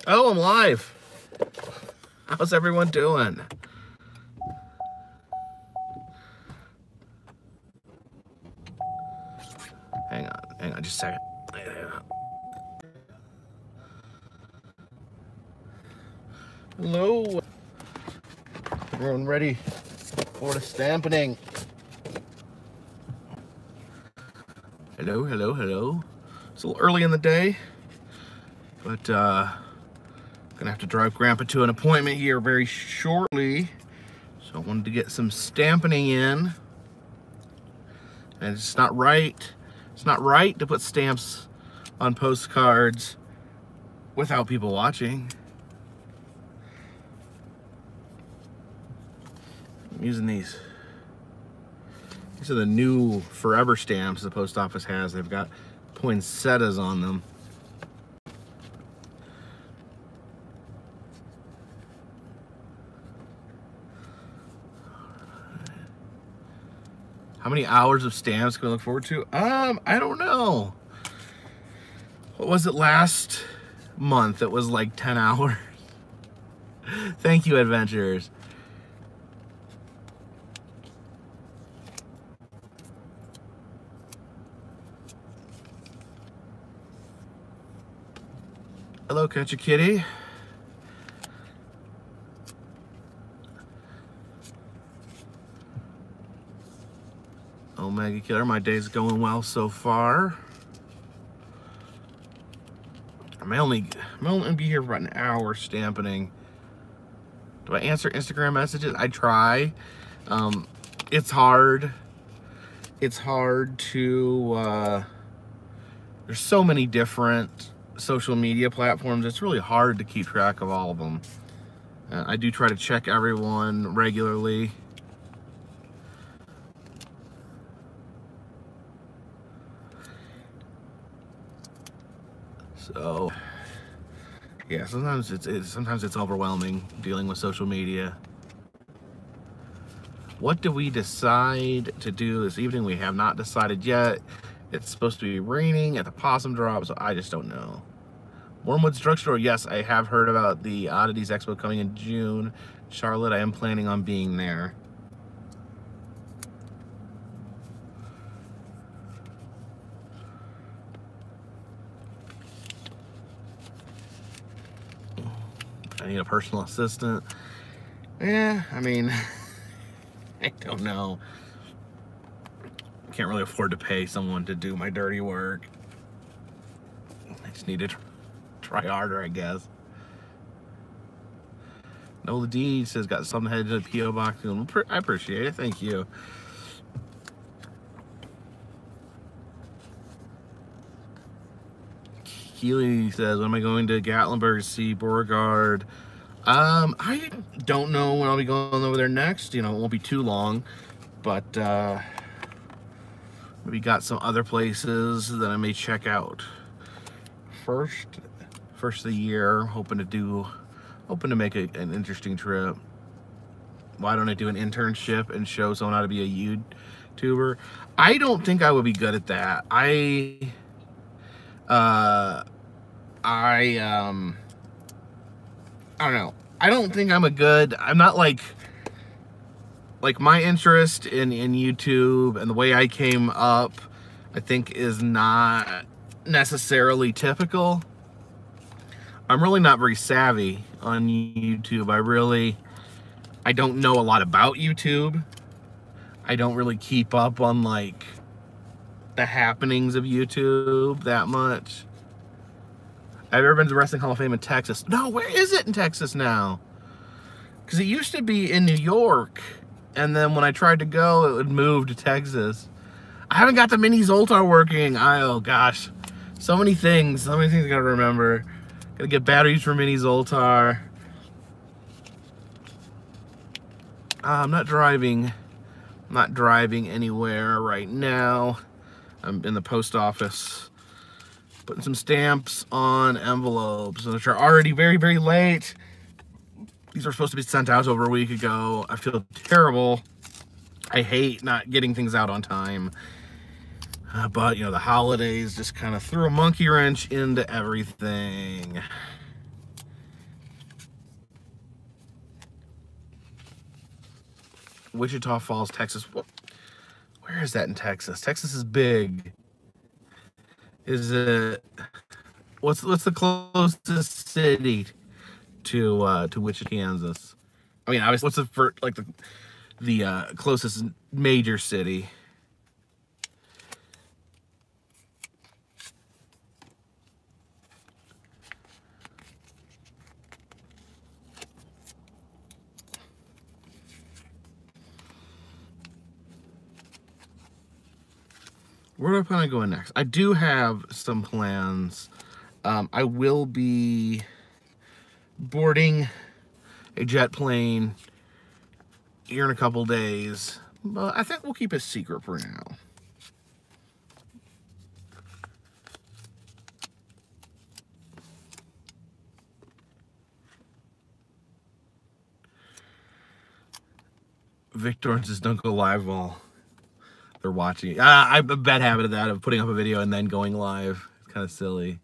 Oh, I'm live. How's everyone doing? Hang on just a second. Hello. Everyone ready for the Stampening? Hello, hello, hello. It's a little early in the day, but gonna have to drive Grandpa to an appointment here very shortly. So I wanted to get some Stampening in. And it's not right. It's not right to put stamps on postcards without people watching. I'm using these. These are the new forever stamps the post office has. They've got poinsettias on them. How many hours of stamps can we look forward to? I don't know. What was it last month? It was like 10 hours. Thank you, adventurers. Hello, Catch a Kitty. Omega Killer, my day's going well so far. I may only be here for about an hour Stampening. Do I answer Instagram messages? I try. It's hard. It's hard to, there's so many different social media platforms. It's really hard to keep track of all of them. I do try to check everyone regularly. So, yeah, sometimes it's overwhelming dealing with social media. What do we decide to do this evening? We have not decided yet. It's supposed to be raining at the Possum Drop, so I just don't know. Wormwood's Drugstore, yes, I have heard about the Oddities Expo coming in June. Charlotte, I am planning on being there. I need a personal assistant. Yeah, I mean, I don't know. Can't really afford to pay someone to do my dirty work. I just need to try harder, I guess. Nola D says, got something headed to the P.O. box. I appreciate it. Thank you. Keely says, when am I going to Gatlinburg to see Beauregard? I don't know when I'll be going over there next. You know, it won't be too long, but maybe got some other places that I may check out. First of the year, hoping to make an interesting trip. Why don't I do an internship and show someone how to be a YouTuber? I don't think I would be good at that. I don't know. I don't think I'm not like my interest in YouTube and the way I came up, I think is not necessarily typical. I'm really not very savvy on YouTube. I don't know a lot about YouTube. I don't really keep up on like the happenings of YouTube that much. I've ever been to the Wrestling Hall of Fame in Texas. No, where is it in Texas now? Because it used to be in New York, and then when I tried to go, it would move to Texas. I haven't got the mini Zoltar working. Oh gosh, so many things I gotta remember. Gotta get batteries for mini Zoltar. I'm not driving anywhere right now. I'm in the post office putting some stamps on envelopes, which are already very, very late. These were supposed to be sent out over a week ago. I feel terrible. I hate not getting things out on time. But, you know, the holidays just kind of threw a monkey wrench into everything. Wichita Falls, Texas. Where is that in Texas? Texas is big. Is it? What's the closest city to Wichita, Kansas? I mean, obviously, what's the first, like the closest major city? Where do I plan on going next? I do have some plans. I will be boarding a jet plane here in a couple days, but I think we'll keep it secret for now. Victor says don't go live while they're watching. I have a bad habit of that, of putting up a video and then going live. It's kind of silly.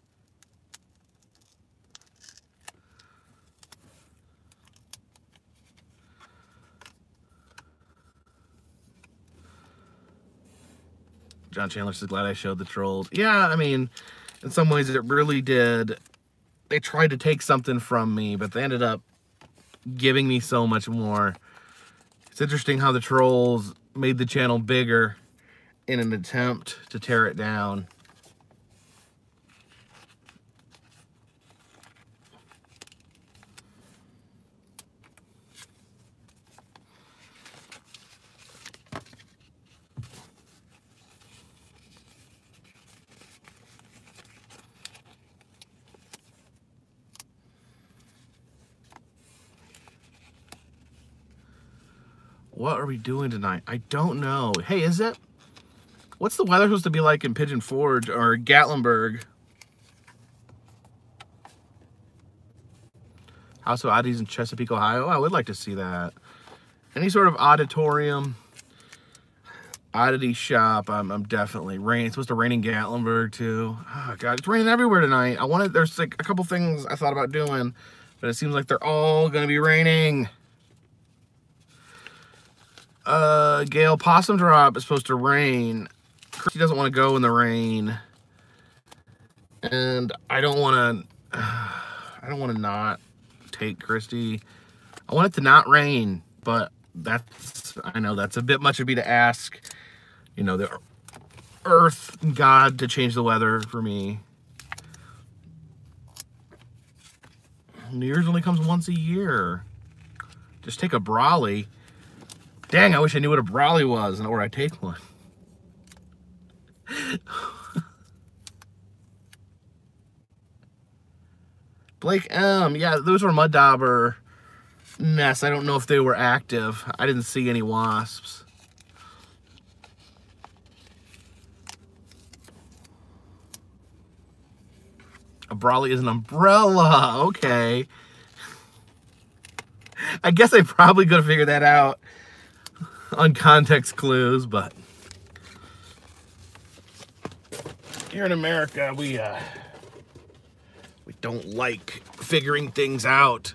John Chandler says, glad I showed the trolls. Yeah, I mean, in some ways it really did. They tried to take something from me, but they ended up giving me so much more. It's interesting how the trolls made the channel bigger in an attempt to tear it down. What are we doing tonight? I don't know. Hey, is it? What's the weather supposed to be like in Pigeon Forge or Gatlinburg? House of Oddities in Chesapeake, Ohio. I would like to see that. Any sort of auditorium, oddity shop. I'm definitely rain. It's supposed to rain in Gatlinburg too. Oh God, it's raining everywhere tonight. There's like a couple things I thought about doing, but it seems like they're all gonna be raining. Gail, Possum Drop is supposed to rain. Christy doesn't want to go in the rain, and I don't want to not take Christy. I want it to not rain, but I know that's a bit much of me to ask, you know, the earth and God to change the weather for me. New Year's only comes once a year. Just take a brolly. Dang, I wish I knew what a brolly was and where I'd take one. Blake M. Yeah, those were mud dauber nests. I don't know if they were active. I didn't see any wasps. A brolly is an umbrella. Okay. I guess I probably could have figured that out on context clues, but here in America, we don't like figuring things out.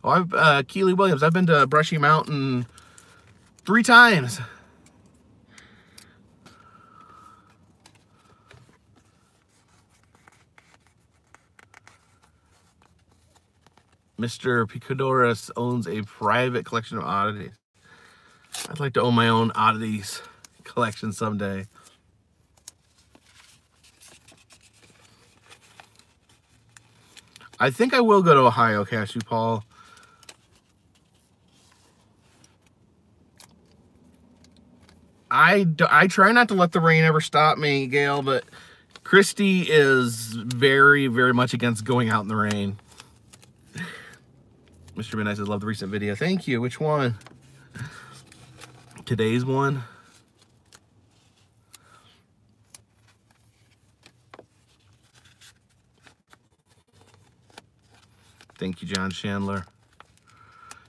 Oh, Keely Williams, I've been to Brushy Mountain 3 times. Mr. Picadoras owns a private collection of oddities. I'd like to own my own oddities collection someday. I think I will go to Ohio, Cashew Paul. I try not to let the rain ever stop me, Gail, but Christy is very, very much against going out in the rain. Mr. Midnight says, love the recent video. Thank you. Which one? Today's one? Thank you, John Chandler.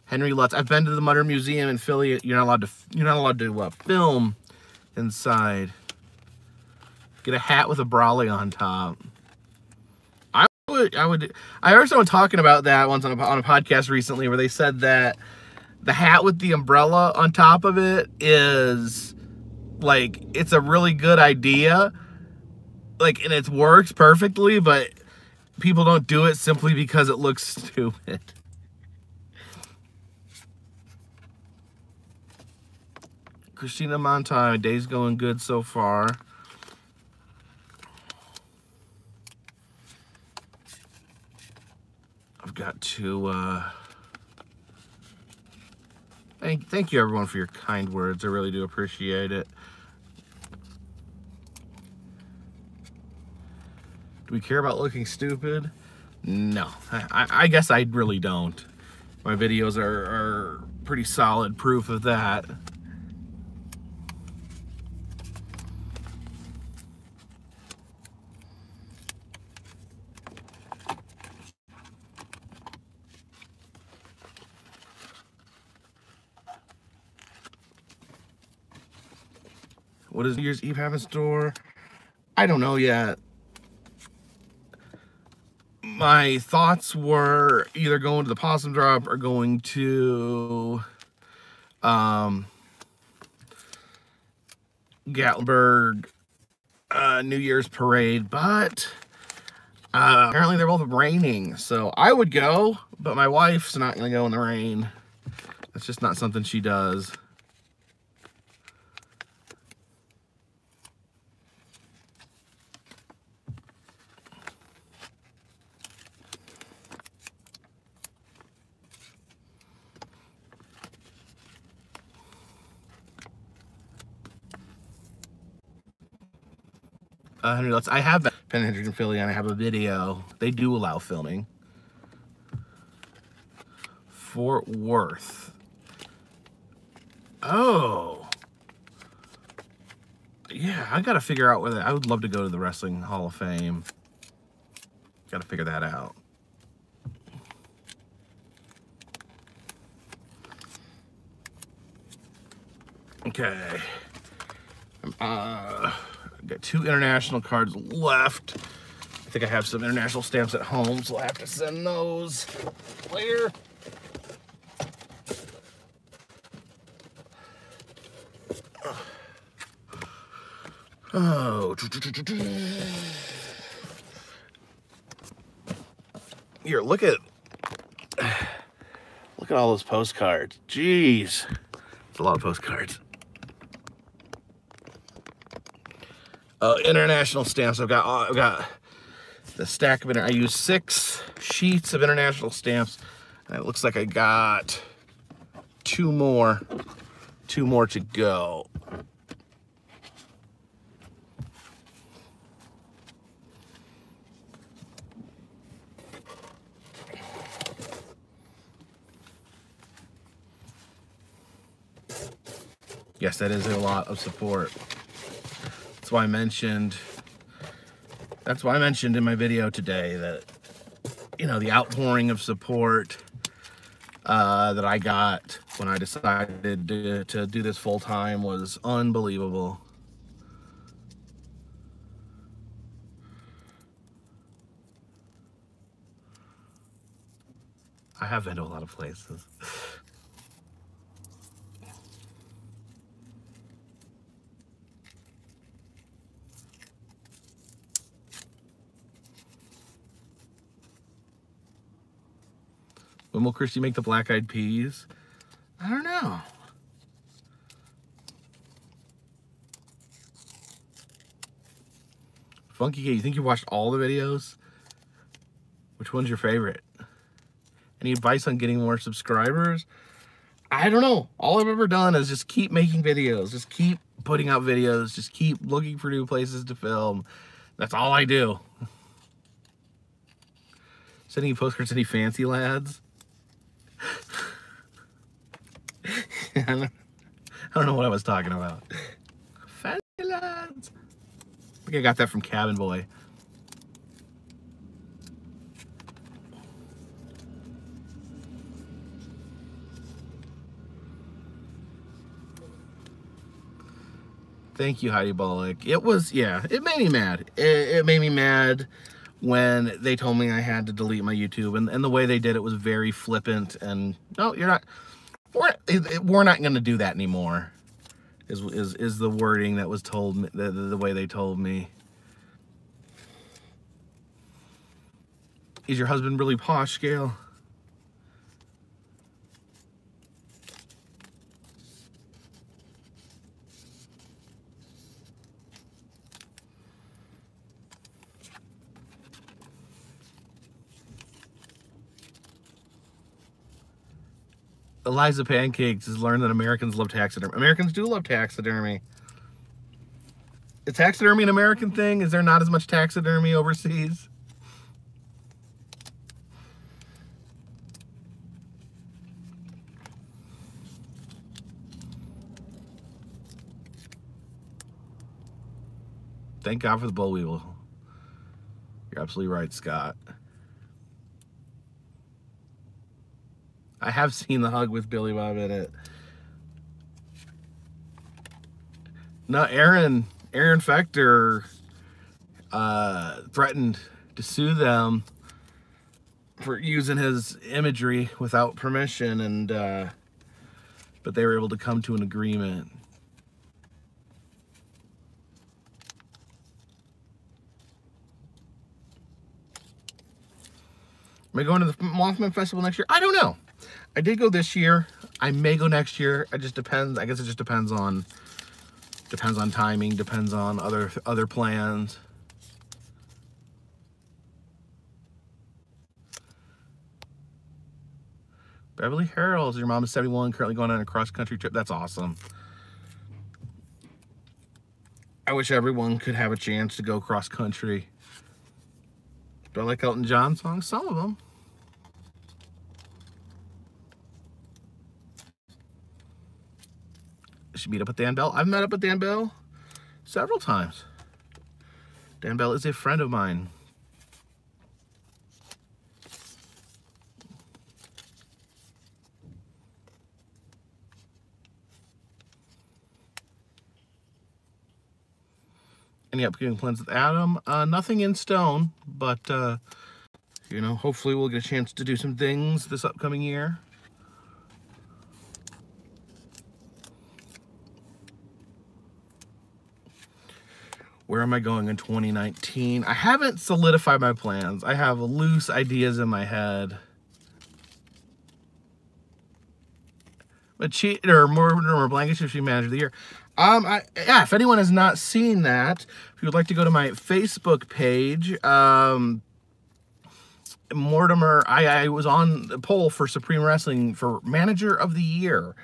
Henry Lutz. I've been to the Mutter Museum in Philly. You're not allowed to film inside. Get a hat with a brolly on top. I heard someone talking about that once on a podcast recently, where they said that the hat with the umbrella on top of it is like, it's a really good idea, like, and it works perfectly, but people don't do it simply because it looks stupid. Christina Montai, day's going good so far. I've got to thank you everyone for your kind words. I really do appreciate it. Do we care about looking stupid? No, I guess I really don't. My videos are pretty solid proof of that. What does New Year's Eve have in store? I don't know yet. My thoughts were either going to the Possum Drop or going to Gatlinburg New Year's Parade, but apparently they're both raining, so I would go, but my wife's not going to go in the rain. That's just not something she does. I have that Penn Hendrick and Philly, and I have a video. They do allow filming. Fort Worth. Oh. Yeah, I gotta figure out whether I would love to go to the Wrestling Hall of Fame. Gotta figure that out. Okay. Got 2 international cards left. I think I have some international stamps at home, so I'll have to send those later. Oh. Here, look at all those postcards. Jeez. It's a lot of postcards. International stamps. I've got the stack of I used 6 sheets of international stamps, and it looks like I got 2 more to go. Yes, that is a lot of support. That's why I mentioned in my video today that, you know, the outpouring of support that I got when I decided to do this full time was unbelievable. I have been to a lot of places. When will Christy make the Black Eyed Peas? I don't know. Funky K, you think you watched all the videos? Which one's your favorite? Any advice on getting more subscribers? I don't know. All I've ever done is just keep making videos. Just keep putting out videos. Just keep looking for new places to film. That's all I do. Sending you postcards to any fancy lads? I don't know what I was talking about. Fancy lads. I think I got that from Cabin Boy. Thank you, Heidi Bullock. It was, yeah, it made me mad. It made me mad when they told me I had to delete my YouTube, and the way they did it was very flippant, and no, you're not, we're not going to do that anymore, is the wording that was told me, the way they told me. Is your husband really posh, Gail? Eliza Pancakes has learned that Americans love taxidermy. Americans do love taxidermy. Is taxidermy an American thing? Is there not as much taxidermy overseas? Thank God for the boll weevil. You're absolutely right, Scott. I have seen The Hug with Billy Bob in it. No, Aaron Fechter threatened to sue them for using his imagery without permission, and but they were able to come to an agreement. Am I going to the Mothman Festival next year? I don't know. I did go this year. I may go next year. It just depends. I guess it just depends on timing, depends on other plans. Beverly Harrells, your mom is 71, currently going on a cross-country trip. That's awesome. I wish everyone could have a chance to go cross-country. Do I like Elton John songs? Some of them. Should meet up with Dan Bell. I've met up with Dan Bell several times. Dan Bell is a friend of mine. Any upcoming plans with Adam? Nothing in stone, but you know, hopefully we'll get a chance to do some things this upcoming year. Where am I going in 2019? I haven't solidified my plans. I have loose ideas in my head. But Mortimer Blankenship should be Manager of the Year. Yeah, if anyone has not seen that, if you would like to go to my Facebook page, Mortimer, I was on the poll for Supreme Wrestling for Manager of the Year.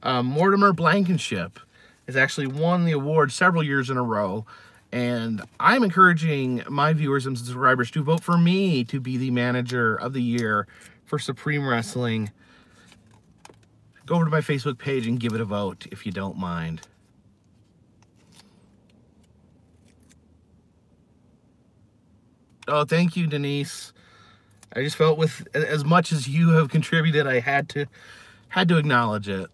Mortimer Blankenship has actually won the award several years in a row. And I'm encouraging my viewers and subscribers to vote for me to be the Manager of the Year for Supreme Wrestling. Go over to my Facebook page and give it a vote if you don't mind. Oh, thank you, Denise. I just felt with as much as you have contributed, I had to acknowledge it.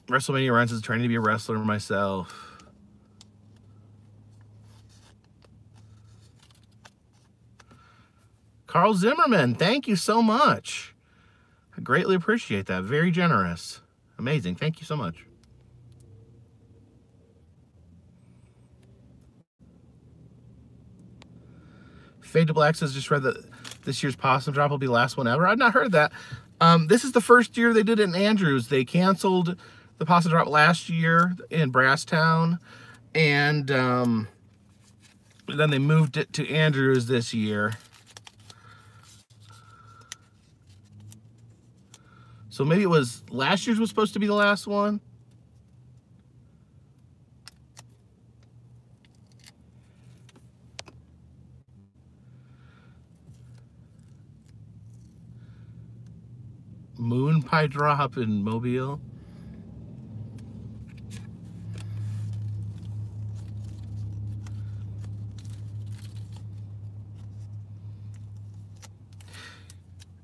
WrestleMania Runs is trying to be a wrestler myself. Carl Zimmerman, thank you so much. I greatly appreciate that. Very generous. Amazing. Thank you so much. Fade to Black says, just read that this year's Possum Drop will be the last one ever. I've not heard that. This is the first year they did it in Andrews. They canceled the Possum Drop last year in Brasstown, and then they moved it to Andrews this year. So maybe it was last year's was supposed to be the last one. Moon Pie Drop in Mobile.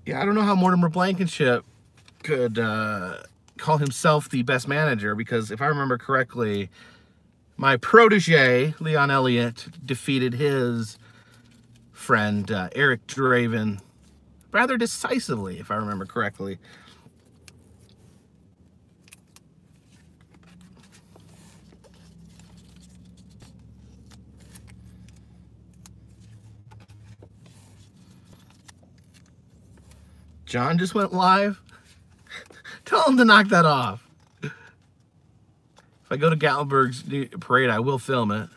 Yeah, I don't know how Mortimer Blankenship could call himself the best manager, because if I remember correctly, my protege, Leon Elliott, defeated his friend, Eric Draven, rather decisively, if I remember correctly. John just went live. Tell him to knock that off. If I go to Gatlinburg's parade, I will film it.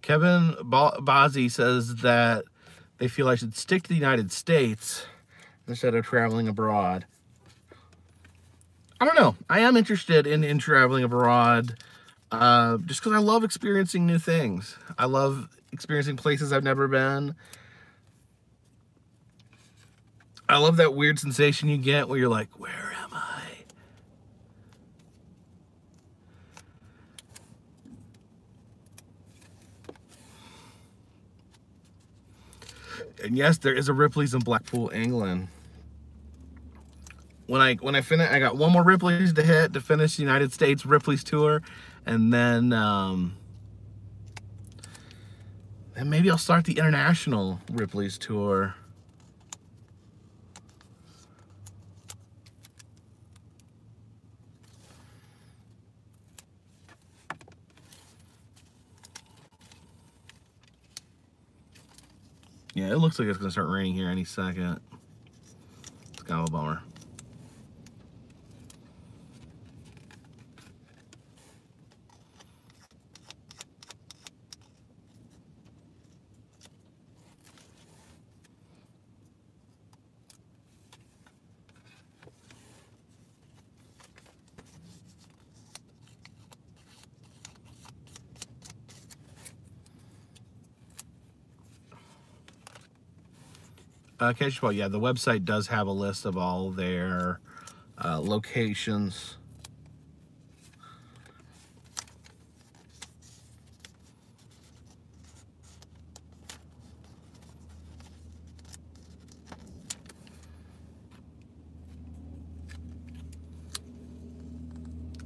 Kevin Bozzi says that they feel I should stick to the United States instead of traveling abroad. I don't know. I am interested in traveling abroad just because I love experiencing new things. I love experiencing places I've never been. I love that weird sensation you get where you're like, where am I? And yes, there is a Ripley's in Blackpool, England. When I finish, I got one more Ripley's to hit to finish the United States Ripley's tour, and then maybe I'll start the international Ripley's tour. Yeah, it looks like it's gonna start raining here any second. It's kind of a bummer. Well, yeah, the website does have a list of all their locations.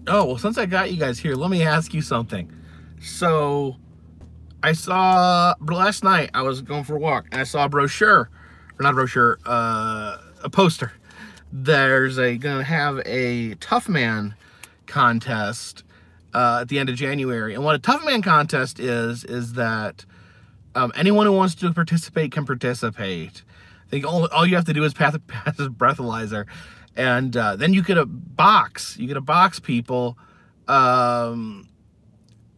Oh, well, since I got you guys here, let me ask you something. So, I saw, last night, I was going for a walk, and I saw a brochure. Or not a brochure, a poster. There's gonna have a Tough Man contest at the end of January. And what a Tough Man contest is that anyone who wants to participate can participate. I think all you have to do is pass a breathalyzer, and then you get a box. You get a box people. You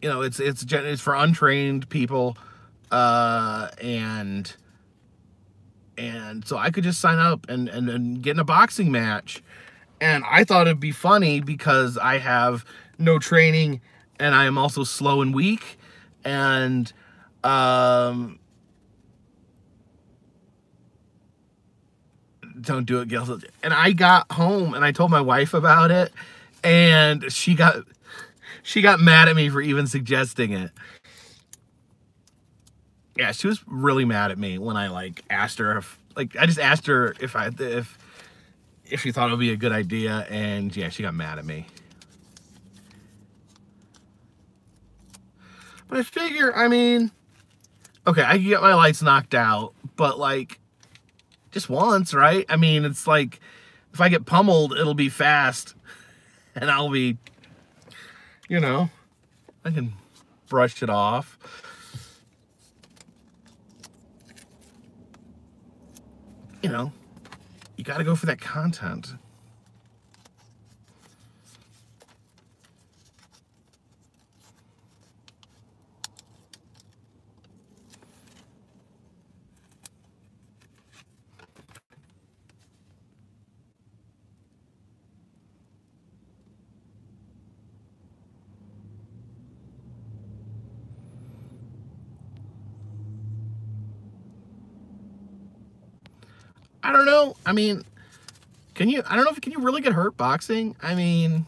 know, it's for untrained people, and so I could just sign up and get in a boxing match. And I thought it'd be funny because I have no training and I am also slow and weak. And don't do it, Gail. And I got home and I told my wife about it, and she got mad at me for even suggesting it. Yeah, she was really mad at me when I asked her if I just asked her if she thought it would be a good idea, and yeah, she got mad at me. But I figure, I mean, okay, I can get my lights knocked out, but just once, right? I mean, it's like if I get pummeled, it'll be fast, and I'll be, you know, I can brush it off. You know, you got to go for that content. I don't know. I mean, can you really get hurt boxing? I mean,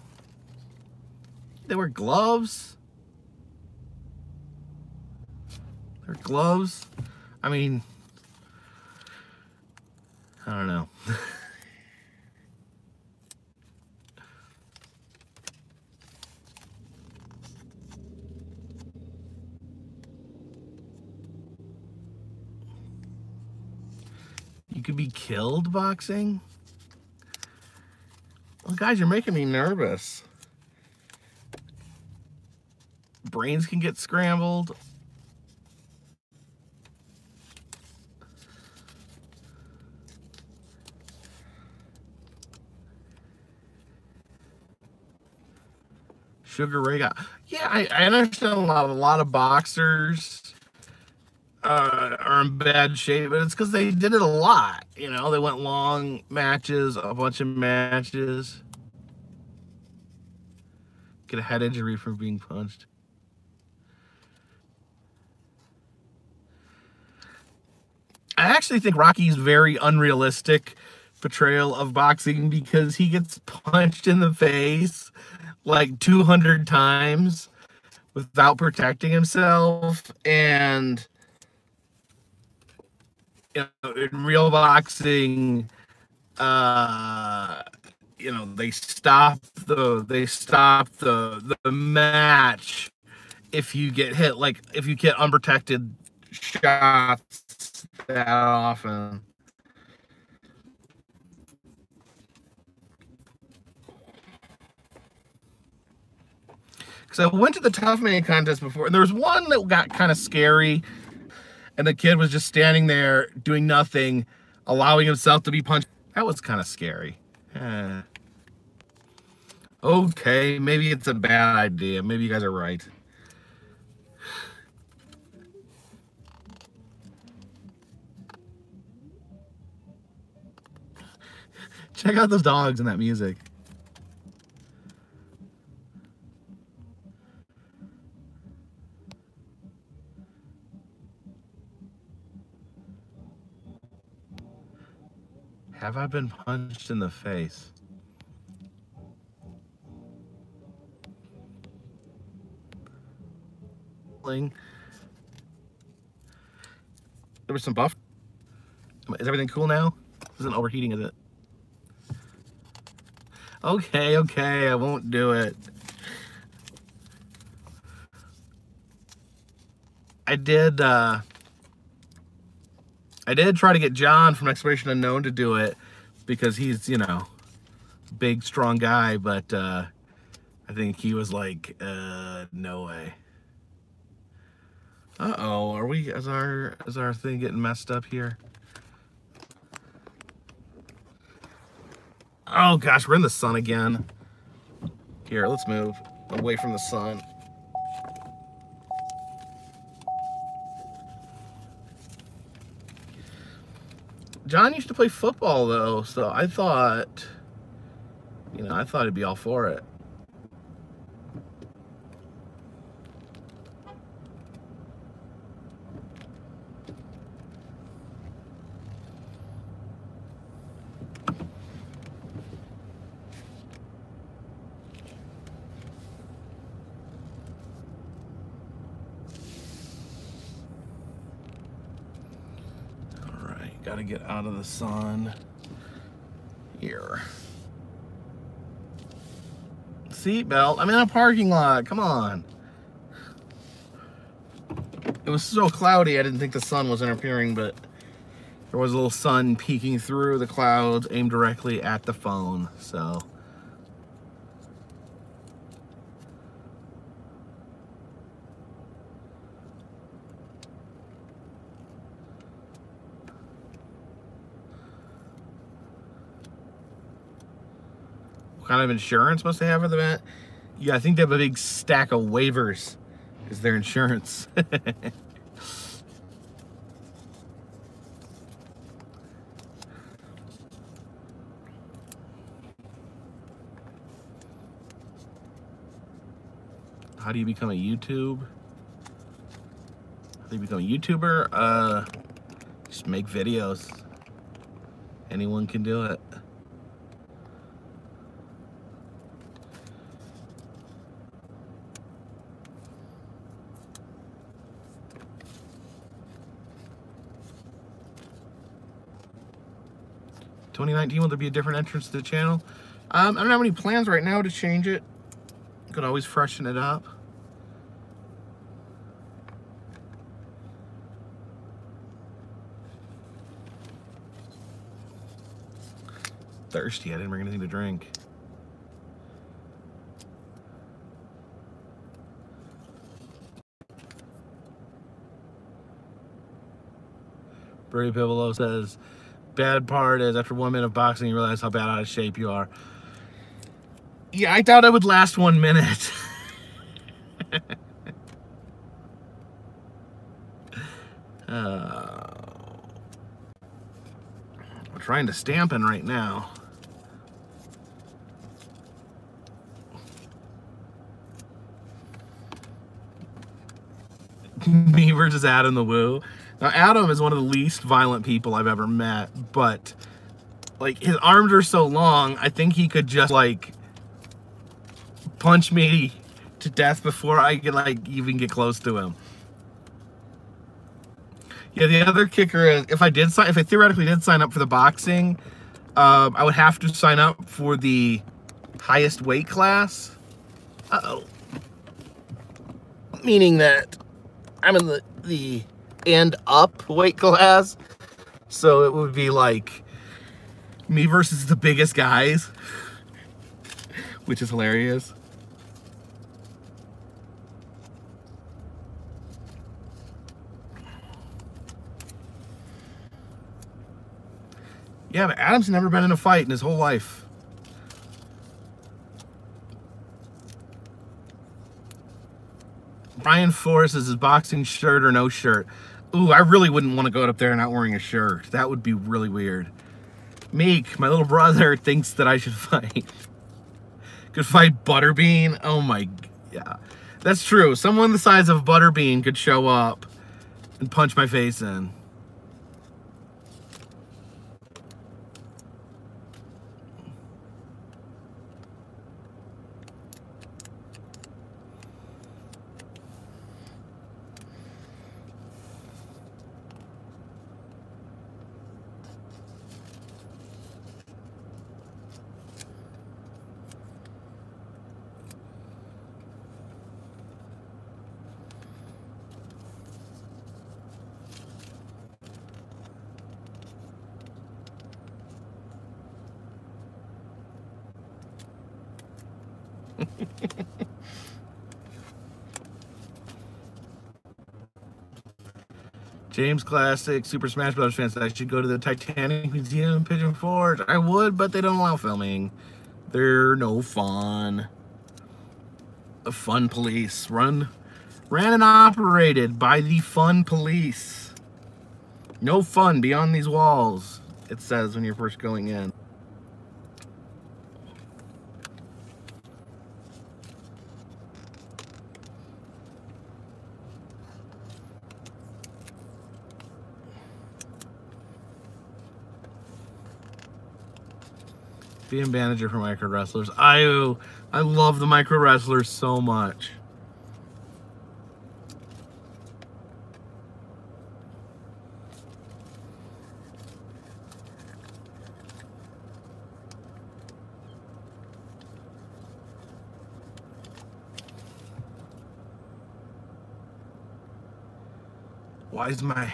they wear gloves. They're gloves. I mean, I don't know. could be killed boxing? Well, guys, you're making me nervous. Brains can get scrambled. Sugar Ray got... Yeah, I understand a lot of boxers are in bad shape, but it's because they did it a lot. You know, they went long matches, a bunch of matches. Get a head injury from being punched. I actually think Rocky's very unrealistic portrayal of boxing because he gets punched in the face like 200 times without protecting himself. And you know, in real boxing, you know, they stop the match if you get hit, like if you get unprotected shots that often. Because I went to the Tough Man contest before, and there was one that got kind of scary, and the kid was just standing there doing nothing, allowing himself to be punched. That was kind of scary. Okay, maybe it's a bad idea. Maybe you guys are right. Check out those dogs and that music. Have I been punched in the face? There was some buff. Is everything cool now? Isn't overheating, is it? Okay, okay, I won't do it. I did try to get John from Exploration Unknown to do it because he's, you know, big, strong guy, but I think he was like, no way. Uh-oh, are we, is our thing getting messed up here? Oh gosh, we're in the sun again. Here, let's move away from the sun. John used to play football though, so I thought, you know, I thought he'd be all for it. Got to get out of the sun here. Seatbelt. I'm in a parking lot. Come on. It was so cloudy, I didn't think the sun was interfering, but there was a little sun peeking through the clouds aimed directly at the phone, so. What kind of insurance must they have for the event? Yeah, I think they have a big stack of waivers is their insurance. How do you become a YouTube? How do you become a YouTuber? Just make videos. Anyone can do it. (2019) will there be a different entrance to the channel? I don't have any plans right now to change it. Could always freshen it up. thirsty. I didn't bring anything to drink. Brady Pivolo says, bad part is after 1 minute of boxing, you realize how bad out of shape you are. Yeah, I thought I would last 1 minute. We're trying to Stampen right now. Me versus Adam the Woo. Now, Adam is one of the least violent people I've ever met, but, like, his arms are so long, I think he could just, like, punch me to death before I could, like, even get close to him. Yeah, the other kicker is, if I theoretically did sign up for the boxing, I would have to sign up for the highest weight class. Uh-oh. Meaning that I'm in the and up weight class, so it would be like me versus the biggest guys, which is hilarious. Yeah, but Adam's never been in a fight in his whole life. Brian Forrest is his boxing shirt or no shirt. Ooh, I really wouldn't want to go up there not wearing a shirt. That would be really weird. Meek, my little brother, thinks that I should fight. Could fight Butterbean? Oh my, yeah. That's true. Someone the size of Butterbean could show up and punch my face in. James Classic, Super Smash Bros. Fans, I should go to the Titanic Museum in Pigeon Forge. I would, but they don't allow filming. They're no fun. The fun police. Ran and operated by the fun police. No fun beyond these walls, it says when you're first going in. Being manager for micro wrestlers. I love the micro wrestlers so much. Why is my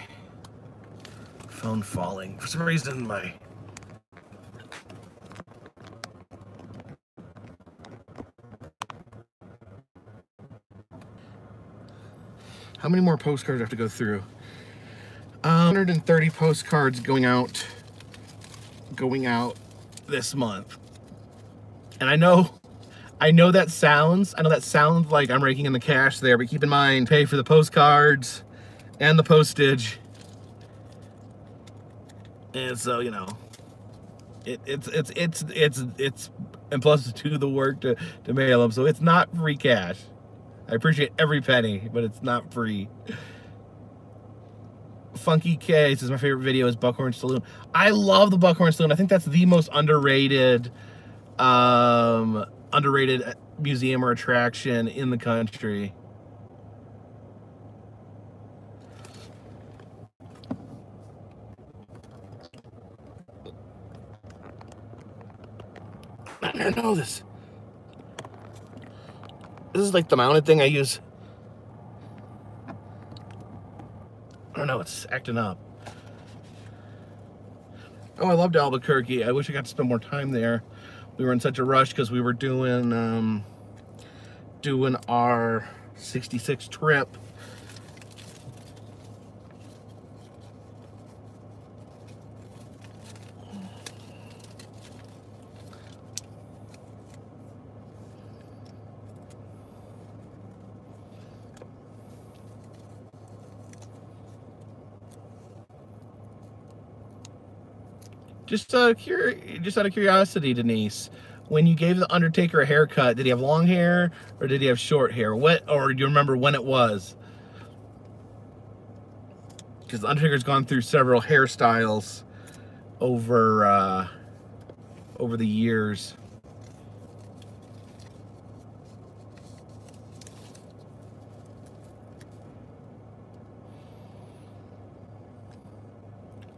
phone falling? For some reason, my... How many more postcards do I have to go through? 130 postcards going out this month. And I know that sounds like I'm raking in the cash there, but keep in mind, pay for the postcards and the postage. And so, you know, it's and plus to the work to mail them, so it's not free cash. I appreciate every penny, but it's not free. Funky K says my favorite video is Buckhorn Saloon. I love the Buckhorn Saloon. I think that's the most underrated museum or attraction in the country. I don't know this. This is like the mounted thing I use. I don't know, it's acting up. Oh, I loved Albuquerque. I wish I got to spend more time there. We were in such a rush because we were doing our 66 trip. Just out of curiosity, Denise, when you gave the Undertaker a haircut, did he have long hair or did he have short hair? Or do you remember when it was? Because the Undertaker's gone through several hairstyles over the years.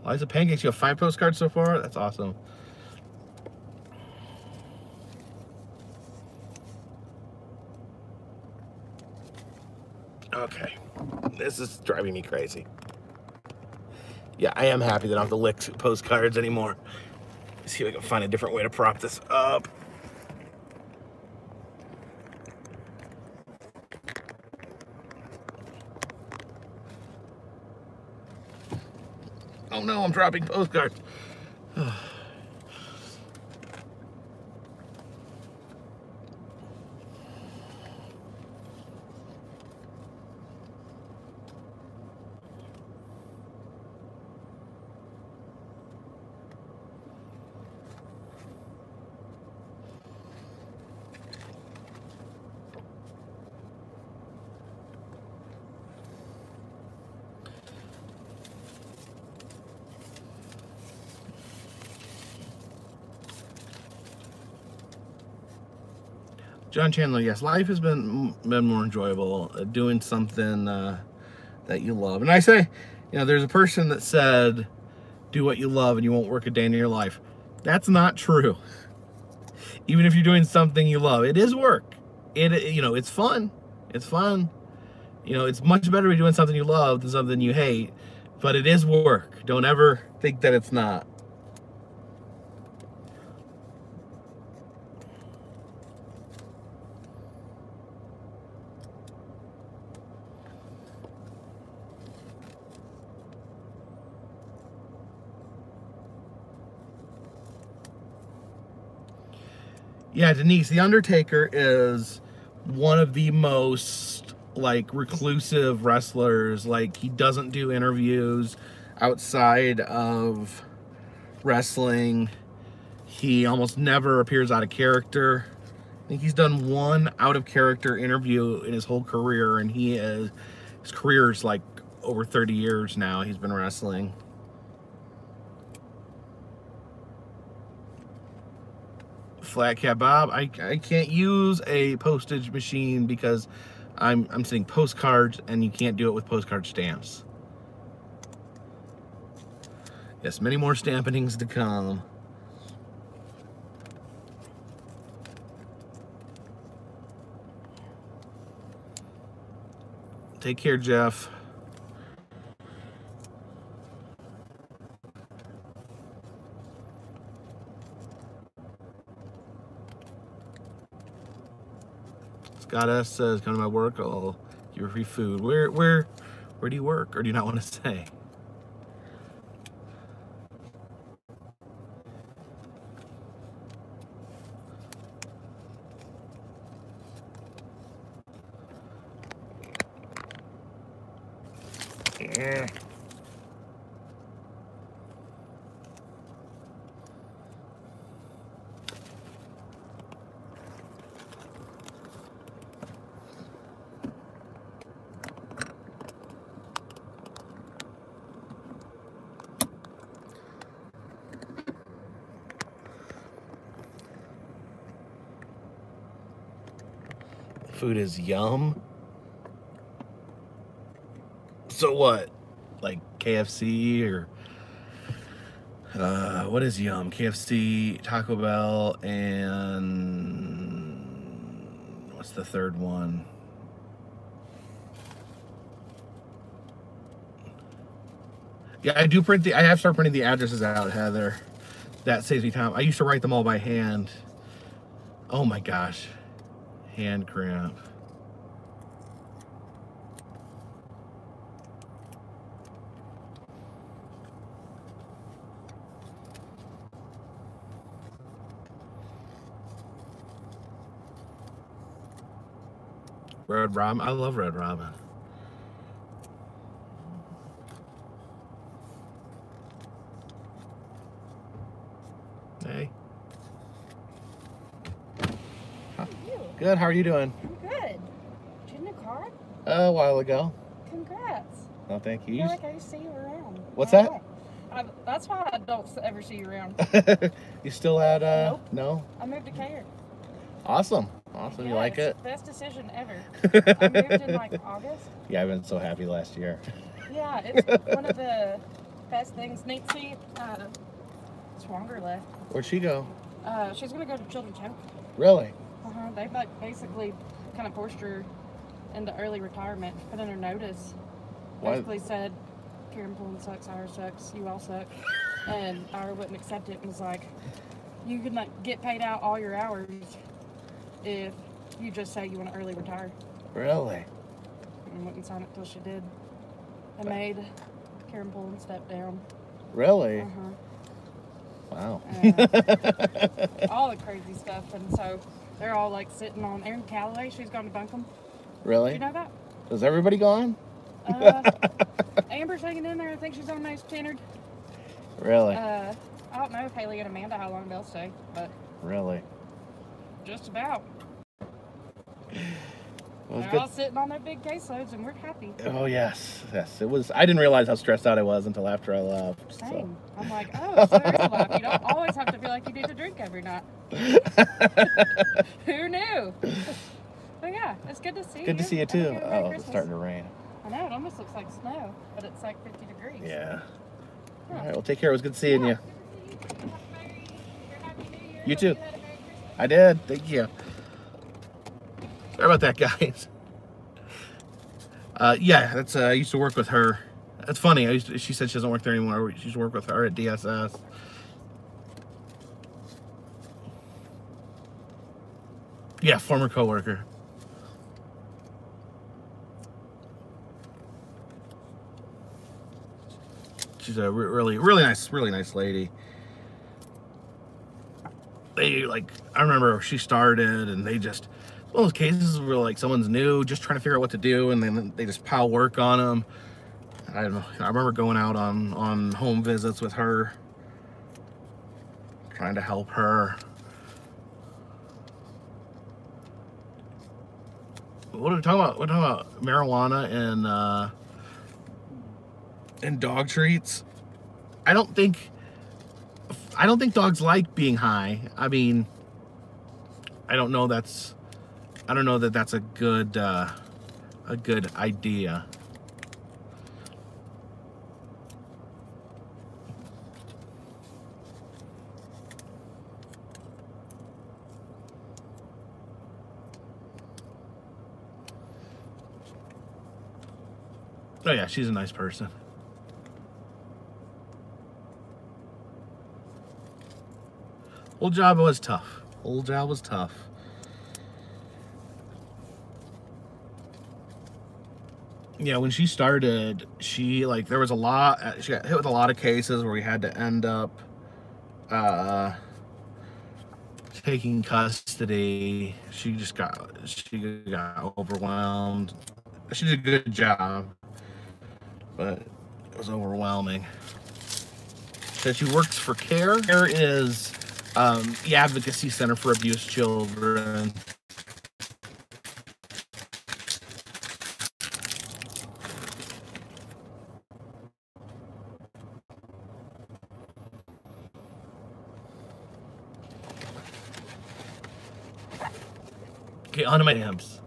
Liza Pancakes, you have 5 postcards so far? That's awesome. Okay. This is driving me crazy. Yeah, I am happy that I don't have to lick postcards anymore. Let's see if I can find a different way to prop this up. Oh no, I'm dropping postcards. John Chandler, yes, life has been more enjoyable doing something that you love. And I say, you know, there's a person that said, do what you love and you won't work a day in your life. That's not true. Even if you're doing something you love, it is work. You know, it's fun. It's fun. You know, it's much better to be doing something you love than something you hate, but it is work. Don't ever think that it's not. Yeah, Denise, The Undertaker is one of the most, like, reclusive wrestlers. Like, he doesn't do interviews outside of wrestling. He almost never appears out of character. I think he's done one out-of-character interview in his whole career, and his career is, like, over 30 years now he's been wrestling. Flat Cat Bob, I can't use a postage machine because I'm sending postcards and you can't do it with postcard stamps. Yes, many more stampenings to come. Take care, Jeff. Scott S says, come to my work, I'll give you free food. Where do you work? Or do you not want to say? Yeah. Food is yum. So what? Like KFC or what is yum? KFC, Taco Bell, and what's the third one? Yeah, I have started printing the addresses out, Heather. That saves me time. I used to write them all by hand. Oh my gosh. Hand cramp. Red Robin. I love Red Robin. Hey. How are you? Good. How are you doing? I'm good. Did you get a new car? A while ago. Congrats. Oh, thank you. I feel like I used to see you around. What's that? That's why I don't ever see you around. You still at Nope. No? I moved to Care. Awesome. Awesome. You like it? Best decision ever. I moved in like August. Yeah, I've been so happy last year. Yeah, it's one of the best things. Nancy Swanger left. Where'd she go? She's gonna go to Children's Home. Really? They like basically kind of forced her into early retirement, put in her notice. Basically said, Karen Pullen sucks, Ira sucks, you all suck. And Ira wouldn't accept it and was like, you can like get paid out all your hours if you just say you want to early retire. Really? And wouldn't sign it till she did. I made Karen Pullen step down. Really? Wow. All the crazy stuff. And so they're all like sitting on Erin Calloway. She's gone to Buncombe. Really? Did you know that? Is everybody gone? Amber's hanging in there. I think she's on May Kennard. Really? I don't know if Haley and Amanda how long they'll stay, but really, just about. Well, they're all sitting on their big caseloads, and we're happy. Oh yes, yes. It was. I didn't realize how stressed out I was until after I left. Same. So. I'm like, oh, so there is a life. You don't always have to feel like you need to drink every night. Who knew? But yeah, it's good to see you. Good to see you too. Oh, Christmas. it's starting to rain. I know, it almost looks like snow, but it's like 50 degrees. Yeah. Huh. All right, well, take care. It was good seeing you. You too. You had a Merry Christmas. I did. Thank you. Sorry about that, guys. Yeah, that's. I used to work with her. That's funny. She said she doesn't work there anymore. She used to work with her at DSS. Yeah, former coworker. She's a really nice lady. They I remember she started, and they just one of those cases where like someone's new, just trying to figure out what to do, and then they just pile work on them. I don't know. I remember going out on home visits with her, trying to help her. What are we talking about? We're talking about marijuana and dog treats. I don't think dogs like being high. I mean, I don't know that that's a good idea. Oh yeah, she's a nice person. Old job was tough. Old job was tough. Yeah, when she started, she there was a lot. She got hit with a lot of cases where we had to end up taking custody. She got overwhelmed. She did a good job, but it was overwhelming. So she works for CARE. CARE is the Advocacy Center for Abused Children. Okay, onto my amps.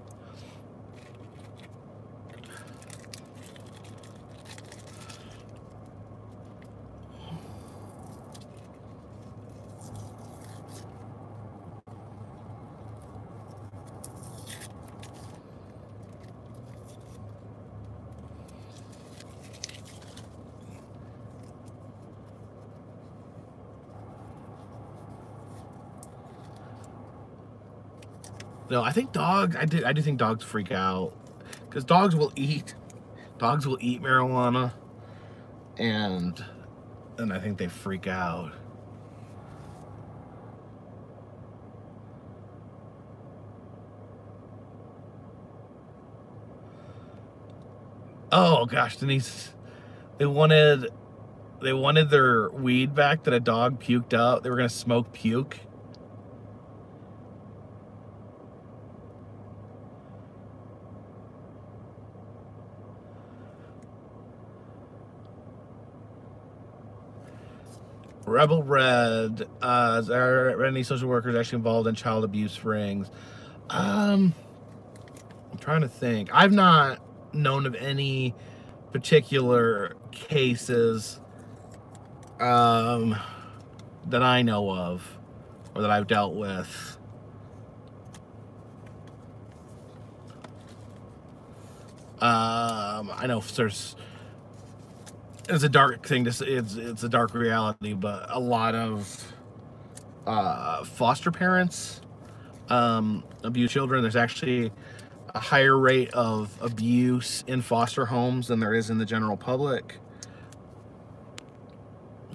No, I think dogs. I do think dogs freak out because dogs will eat marijuana, and I think they freak out. Oh gosh, Denise, they wanted their weed back that a dog puked out. They were gonna smoke puke. Rebel Red, are any social workers actually involved in child abuse rings? I'm trying to think. I've not known of any particular cases that I know of or that I've dealt with. I know it's a dark thing to say. It's a dark reality, but a lot of foster parents abuse children. There's actually a higher rate of abuse in foster homes than there is in the general public.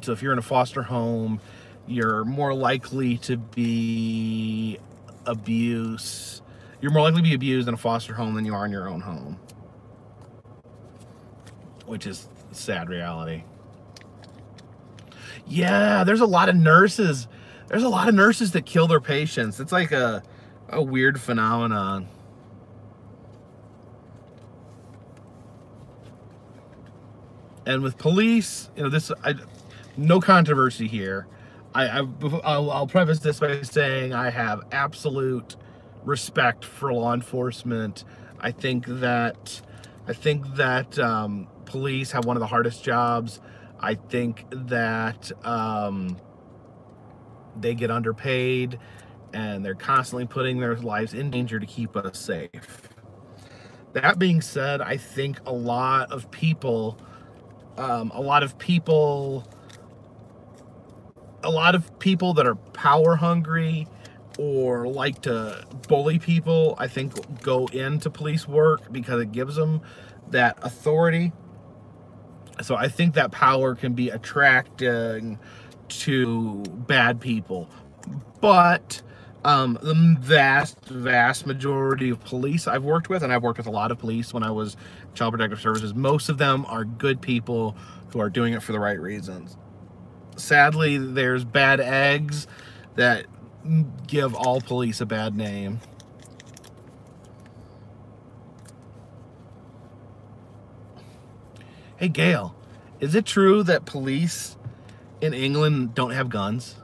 So if you're in a foster home, you're more likely to be abused. You're more likely to be abused in a foster home than you are in your own home, which is a sad reality. Yeah, there's a lot of nurses. There's a lot of nurses that kill their patients. It's like a weird phenomenon. And with police, you know, no controversy here. I'll preface this by saying I have absolute respect for law enforcement. I think that police have one of the hardest jobs. I think that they get underpaid and they're constantly putting their lives in danger to keep us safe. That being said, I think a lot of people that are power hungry or like to bully people, I think go into police work because it gives them that authority. So I think that power can be attracting to bad people. But the vast majority of police I've worked with, and I've worked with a lot of police when I was Child Protective Services, most of them are good people who are doing it for the right reasons. Sadly, there's bad eggs that give all police a bad name. Hey, Gail, is it true that police in England don't have guns?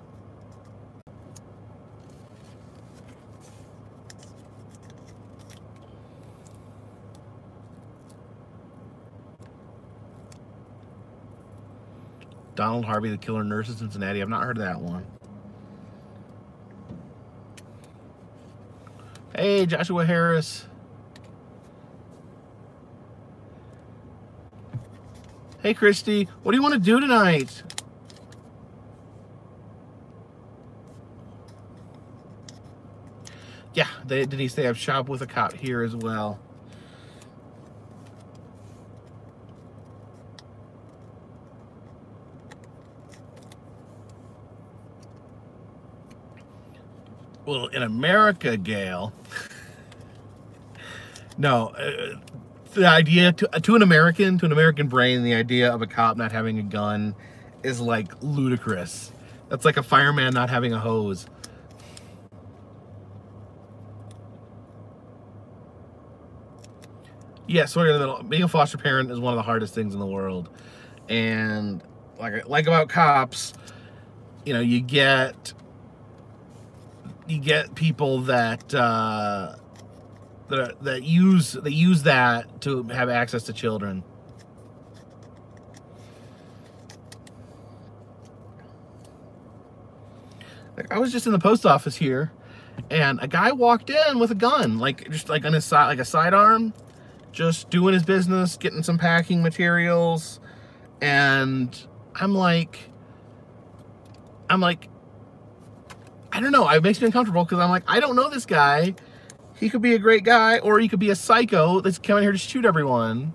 Donald Harvey, the killer nurse in Cincinnati. I've not heard of that one. Hey, Joshua Harris. Hey, Christy. What do you want to do tonight? Yeah, Denise, they have Shop with a Cop here as well. Well, in America, Gail, no, the idea to an American brain, the idea of a cop not having a gun is like ludicrous. That's like a fireman not having a hose. Yeah, sorry, in the middle. Being a foster parent is one of the hardest things in the world, and like about cops, you know, you get people that use that to have access to children. Like, I was just in the post office here, and a guy walked in with a gun, just on his side, like a sidearm, just doing his business, getting some packing materials, and I'm like, I don't know. It makes me uncomfortable because I'm like, I don't know this guy, He could be a great guy, or he could be a psycho that's coming here to shoot everyone.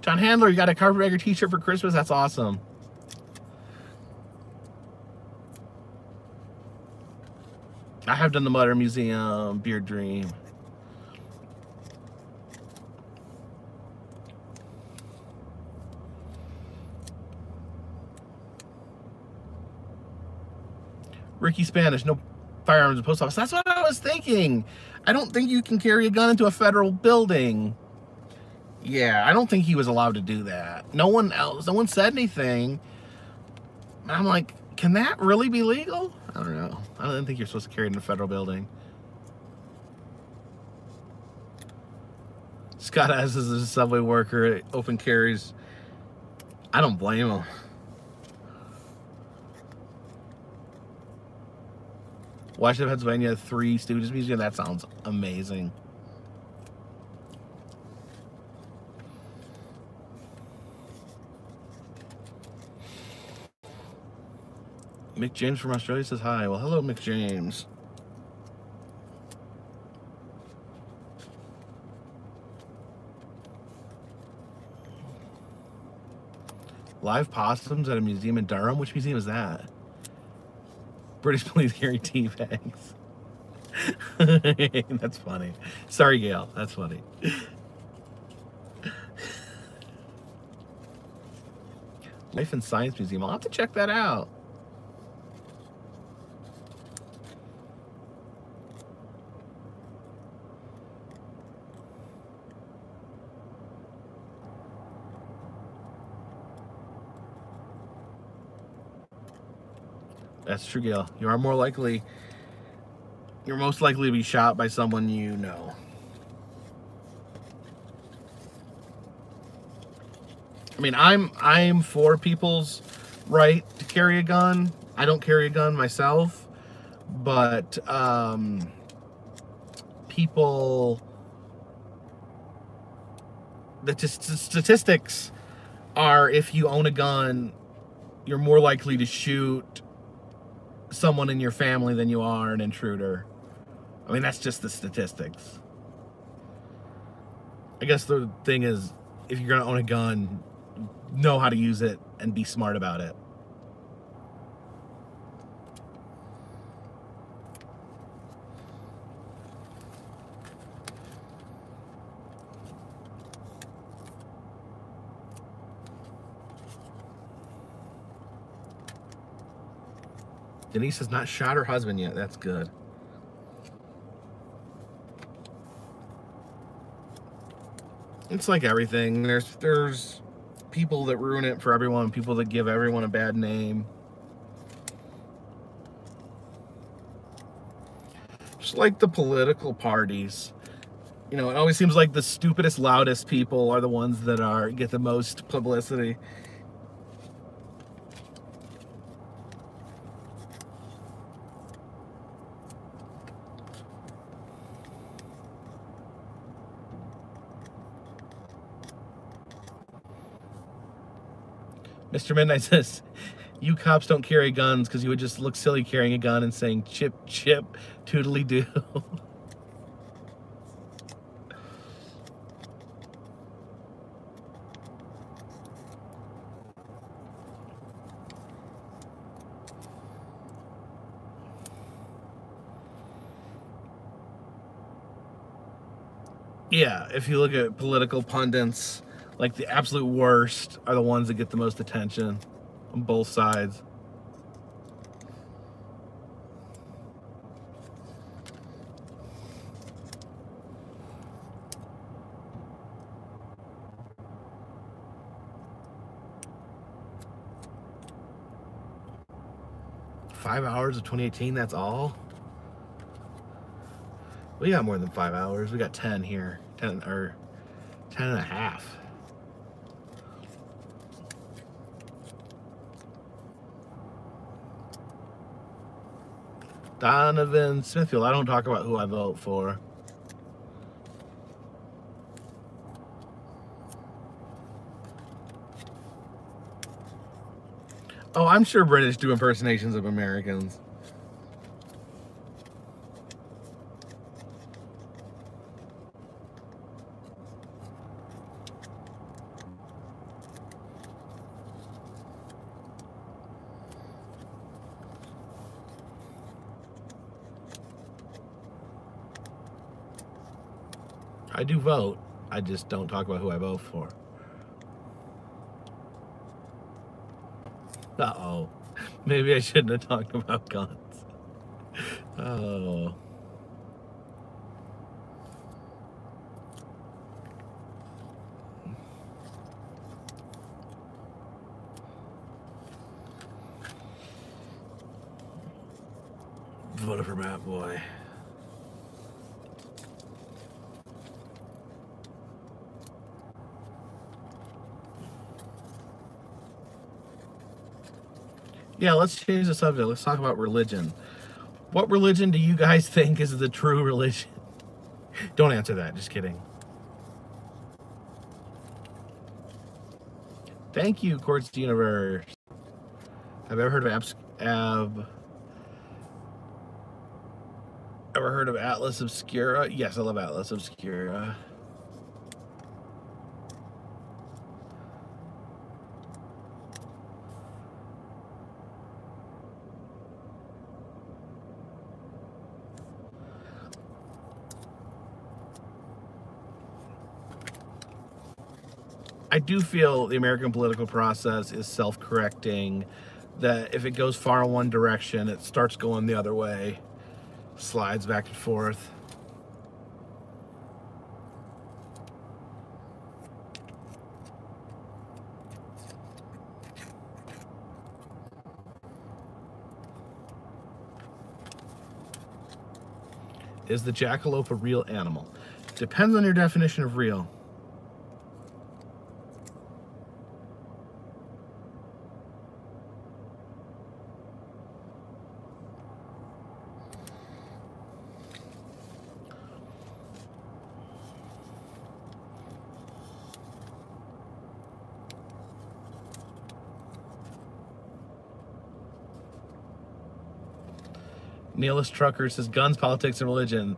John Handler, you got a Carpetbagger t-shirt for Christmas? That's awesome. I have done the Mutter Museum, Beard Dream. Ricky Spanish, no firearms in the post office. That's what I was thinking. I don't think you can carry a gun into a federal building. Yeah, I don't think he was allowed to do that. No one said anything. I'm like, can that really be legal? I don't know. I don't think you're supposed to carry it in a federal building. Scott as a subway worker, open carries. I don't blame him. Washington, Pennsylvania, Three Stooges Museum. That sounds amazing. Mick James from Australia says hi. Well, hello, Mick James. Live possums at a museum in Durham. Which museum is that? British police carry tea bags. That's funny. Sorry, Gail. That's funny. Life and Science Museum. I'll have to check that out. That's true, Gail. You're most likely to be shot by someone you know. I mean, I'm for people's right to carry a gun. I don't carry a gun myself, but people, statistics are, if you own a gun, you're more likely to shoot someone in your family than you are an intruder. I mean, that's just the statistics. I guess the thing is, if you're gonna own a gun, know how to use it and be smart about it. Denise has not shot her husband yet. That's good. It's like everything. There's people that ruin it for everyone, people that give everyone a bad name. Just like the political parties. You know, it always seems like the stupidest, loudest people are the ones that get the most publicity. Mr. Midnight says, you cops don't carry guns because you would just look silly carrying a gun and saying chip, chip, toodly doo. Yeah, if you look at political pundits, like the absolute worst are the ones that get the most attention on both sides. Five hours of 2018, that's all? We got more than 5 hours. We got 10 here. 10 and a half. Donovan Smithfield. I don't talk about who I vote for. Oh, I'm sure British do impersonations of Americans. I do vote. I just don't talk about who I vote for. Uh-oh. Maybe I shouldn't have talked about guns. Oh. Voted for Matt Boy. Yeah, let's change the subject. Let's talk about religion. What religion do you guys think is the true religion? Don't answer that. Just kidding. Thank you, Quartz Universe. Have you ever heard of ever heard of Atlas Obscura? Yes, I love Atlas Obscura. I do feel the American political process is self-correcting, that if it goes far in one direction, it starts going the other way, slides back and forth. Is the jackalope a real animal? Depends on your definition of real. Nihilist Trucker says, guns, politics, and religion.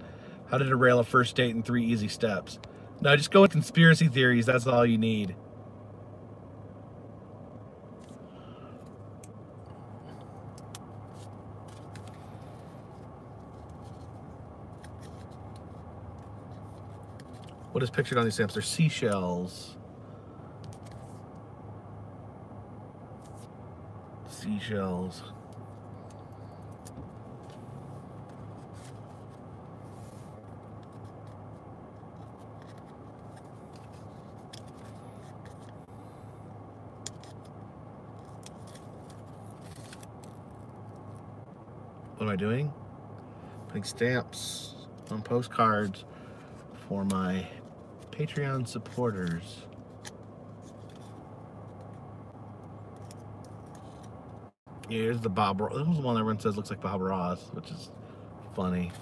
How to derail a first date in 3 easy steps. No, just go with conspiracy theories. That's all you need. What is pictured on these stamps? They're seashells. Seashells. What am I doing? Putting stamps on postcards for my Patreon supporters. Here's the Bob Ross. This was the one everyone says looks like Bob Ross, which is funny.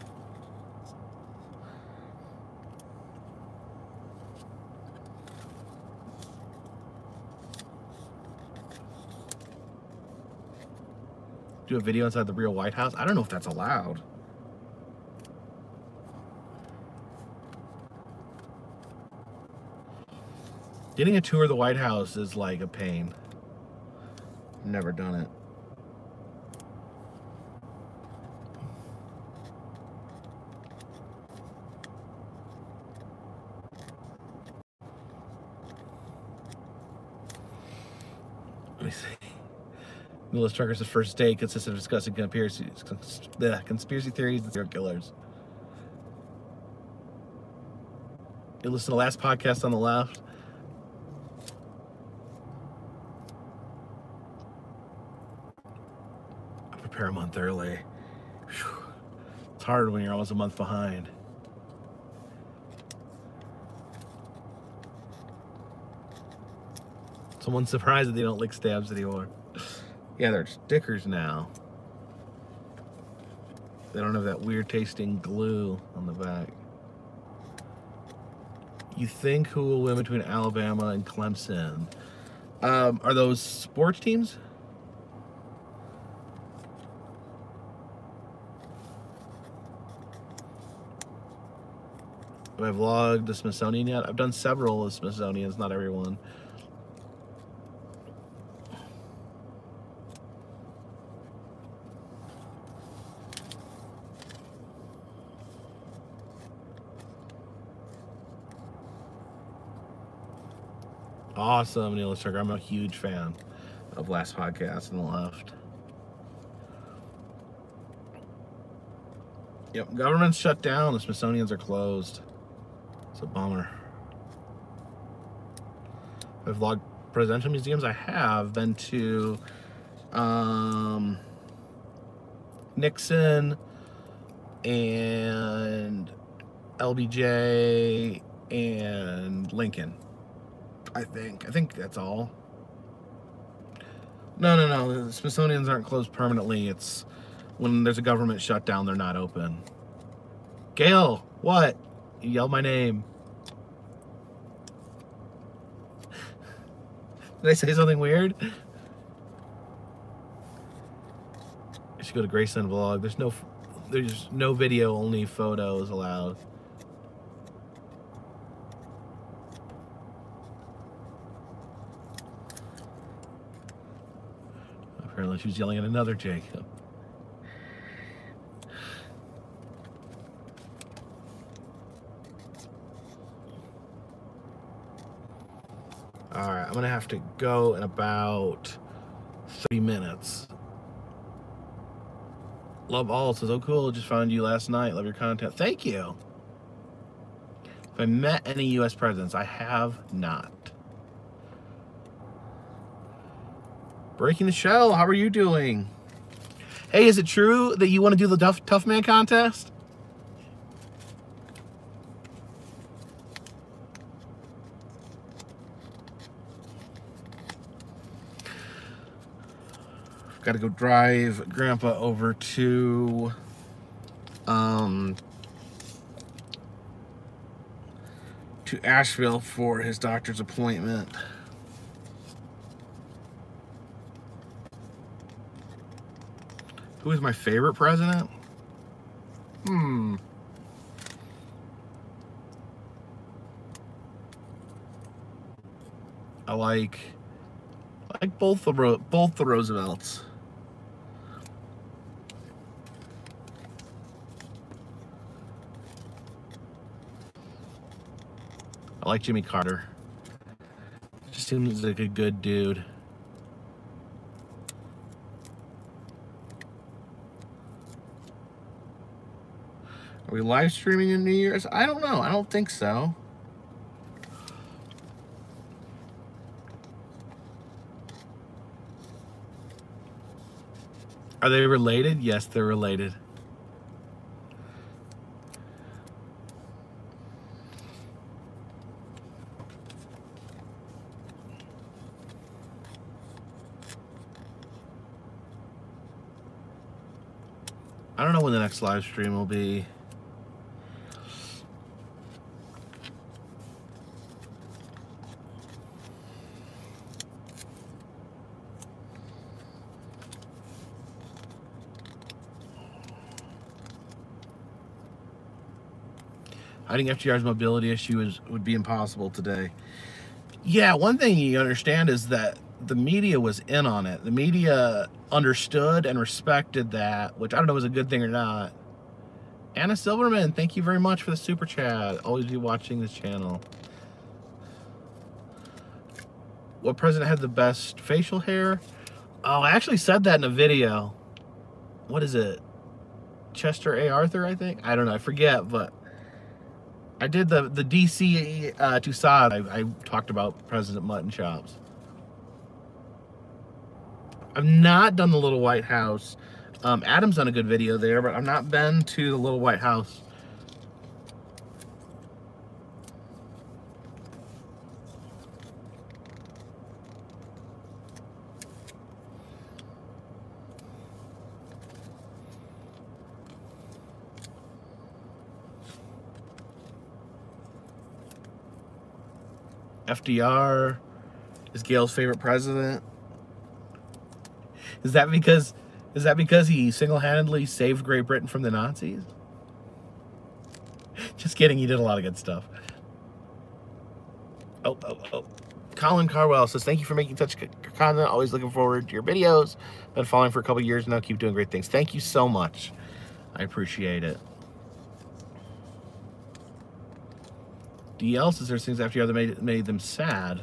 Do a video inside the real White House? I don't know if that's allowed. Getting a tour of the White House is like a pain. Never done it. Let me see. Nihilist Trucker's first date consists of discussing conspiracy theories and serial killers. You listen to the last podcast on the left. I prepare a month early. Whew. It's hard when you're almost a month behind. Someone's surprised that they don't lick stabs anymore. Yeah, they're stickers now. They don't have that weird tasting glue on the back. You think who will win between Alabama and Clemson? Are those sports teams? Have I vlogged the Smithsonian yet? I've done several of the Smithsonians, not everyone. Awesome, Neil Sugar. I'm a huge fan of Last Podcast on the Left. Yep, government's shut down. The Smithsonian's are closed. It's a bummer. I've vlogged presidential museums. I have been to Nixon and LBJ and Lincoln. I think that's all. No. The Smithsonian's aren't closed permanently. It's when there's a government shutdown, they're not open. Gail, what? You yelled my name. Did I say something weird? I should go to Grayson Vlog. There's no video, only photos allowed. Apparently she was yelling at another Jacob. Alright, I'm gonna have to go in about 30 minutes. Love all says, oh cool, just found you last night. Love your content. Thank you. If I met any US presidents, I have not. Breaking the Shell, how are you doing? Hey, is it true that you want to do the Tough Man contest? Got to go drive Grandpa over to Asheville for his doctor's appointment. Who is my favorite president? I like both the Roosevelts. I like Jimmy Carter. Just seems like a good dude. Are we live streaming in New Year's? I don't know. I don't think so. Are they related? Yes, they're related. I don't know when the next live stream will be. Hiding FDR's mobility issue would be impossible today. Yeah, one thing you understand is that the media was in on it. The media understood and respected that, which I don't know is a good thing or not. Anna Silverman, thank you very much for the super chat. Always be watching this channel. What president had the best facial hair? Oh, I actually said that in a video. What is it? Chester A. Arthur, I think? I don't know, I forget, but I did the DC Toussaint. I talked about President Mutton Chops. I've not done the Little White House. Adam's done a good video there, but I've not been to the Little White House. FDR is Gail's favorite president. Is that because he single-handedly saved Great Britain from the Nazis? Just kidding, he did a lot of good stuff. Oh. Colin Carwell says, thank you for making such good content. Always looking forward to your videos. Been following for a couple years now. Keep doing great things. Thank you so much. I appreciate it. DL says there's things after the other made them sad.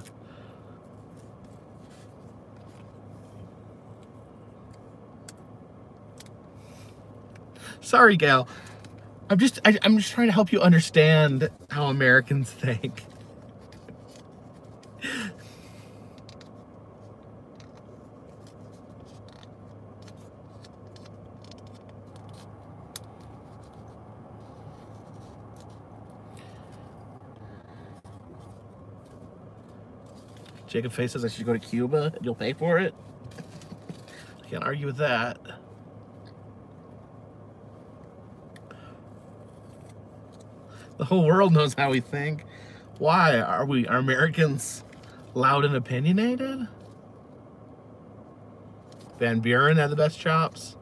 Sorry, Gail. I'm just trying to help you understand how Americans think. Jacob Face says I should go to Cuba and you'll pay for it. I can't argue with that. The whole world knows how we think. Why? Are Americans loud and opinionated? Van Buren had the best chops.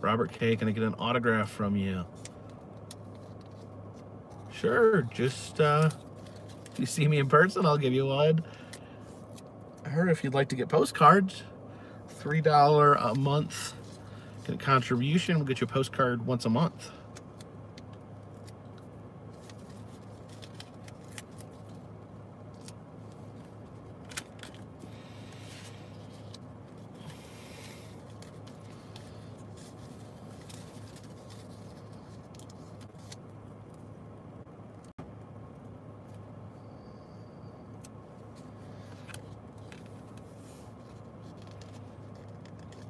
Robert K, can I get an autograph from you? Sure, just if you see me in person, I'll give you one. I heard if you'd like to get postcards, $3 a month in contribution, we'll get you a postcard once a month.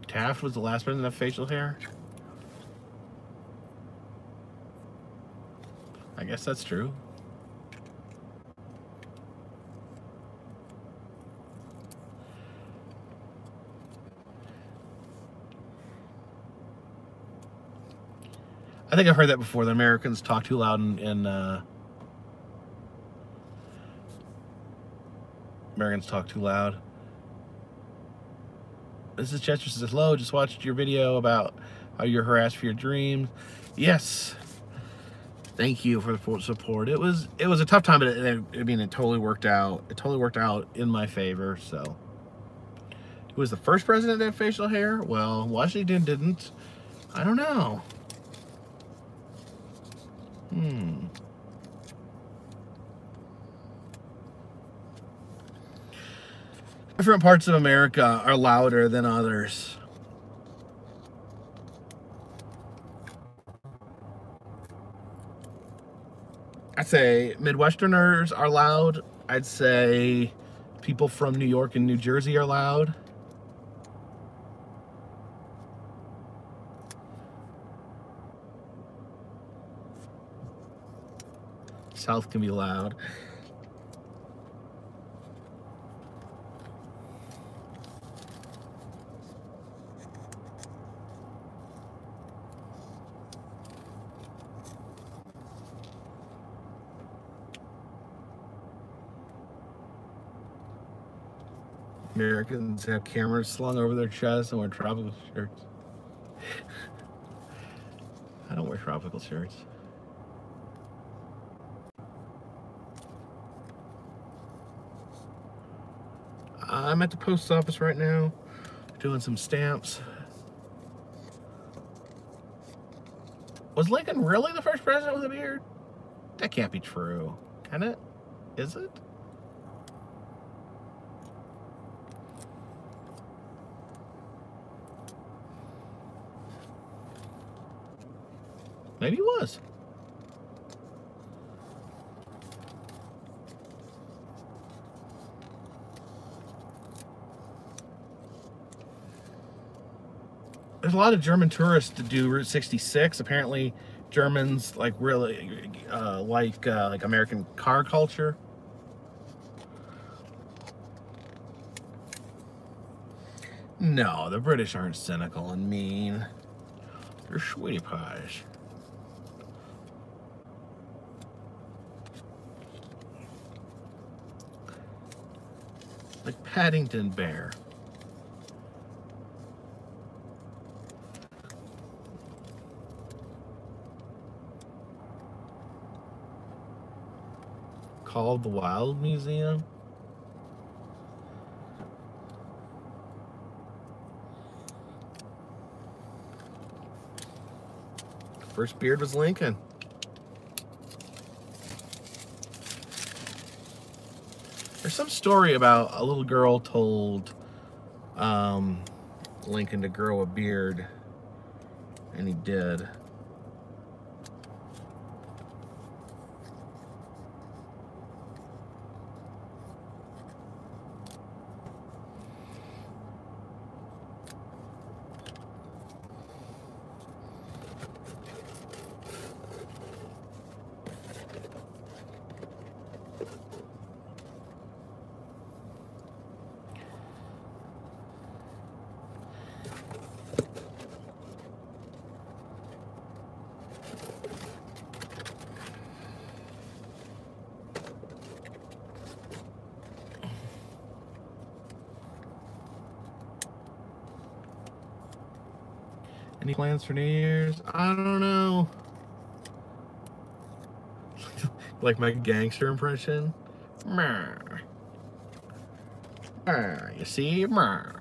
Taft was the last president to have facial hair? I guess that's true. I think I've heard that before. The Americans talk too loud and Americans talk too loud. This is Chester says, hello, just watched your video about how you're harassed for your dreams. Yes. Thank you for the support. It was a tough time, but it totally worked out. It totally worked out in my favor, so. Who was the first president to have facial hair? Well, Washington didn't. I don't know. Different parts of America are louder than others. I'd say Midwesterners are loud. I'd say people from New York and New Jersey are loud. South can be loud. Americans have cameras slung over their chests and wear tropical shirts. I don't wear tropical shirts. I'm at the post office right now, doing some stamps. Was Lincoln really the first president with a beard? That can't be true, can it? Is it? Maybe he was. There's a lot of German tourists to do Route 66. Apparently, Germans really like American car culture. No, the British aren't cynical and mean. They're sweetie pies. Like Paddington Bear. Called the Wild Museum. First beard was Lincoln. There's some story about a little girl told Lincoln to grow a beard, and he did. Any plans for New Year's? I don't know. Like my gangster impression? You see? Why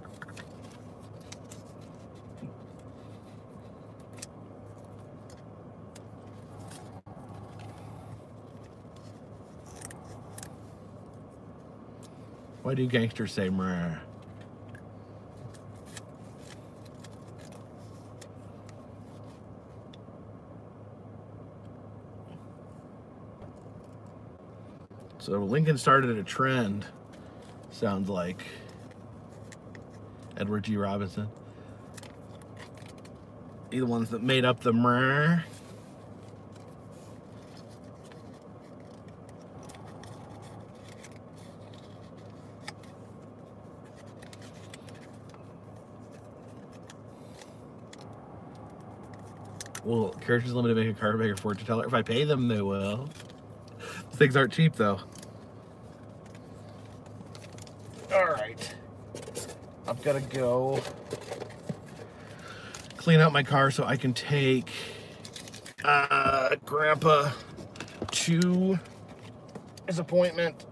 do gangsters say meh? So Lincoln started a trend, sounds like. Edward G. Robinson. He's the ones that made up the meh. Well, Characters Limited make a Carpetbagger fortune teller. If I pay them, they will. These things aren't cheap, though. Alright. I've got to go clean out my car so I can take Grandpa to his appointment.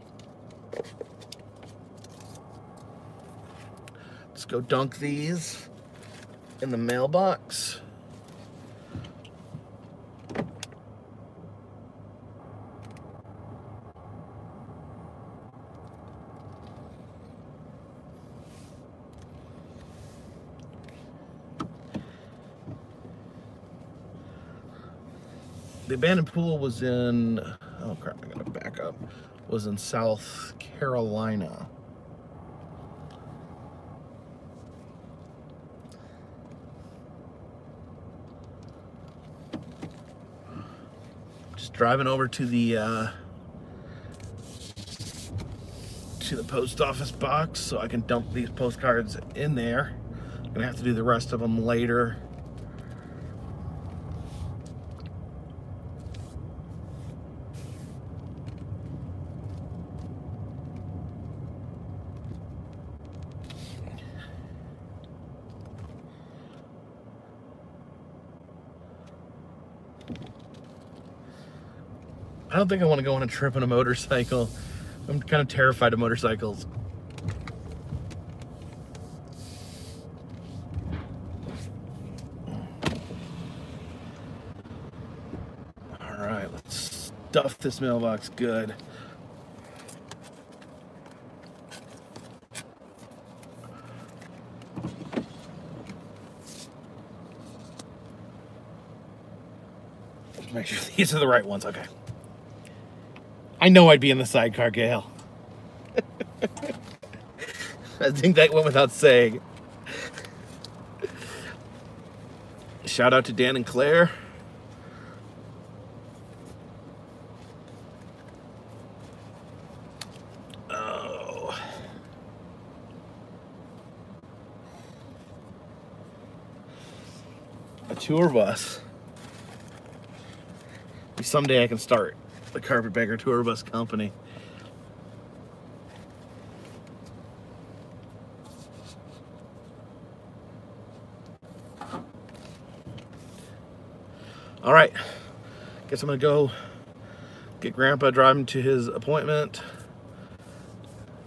Let's go dunk these in the mailbox. The abandoned pool was in, oh crap, I gotta back up, was in South Carolina. Just driving over to the post office box so I can dump these postcards in there. I'm gonna have to do the rest of them later. I don't think I want to go on a trip on a motorcycle. I'm kind of terrified of motorcycles. All right, let's stuff this mailbox good. Make sure these are the right ones. Okay. I know I'd be in the sidecar, Gail. I think that went without saying. Shout out to Dan and Claire. Oh. A tour bus. Someday I can start the Carpetbagger tour bus company. All right, guess I'm gonna go get Grandpa, drive him to his appointment,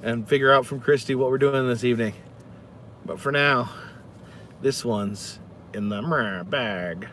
and figure out from Christy what we're doing this evening. But for now, this one's in the bag.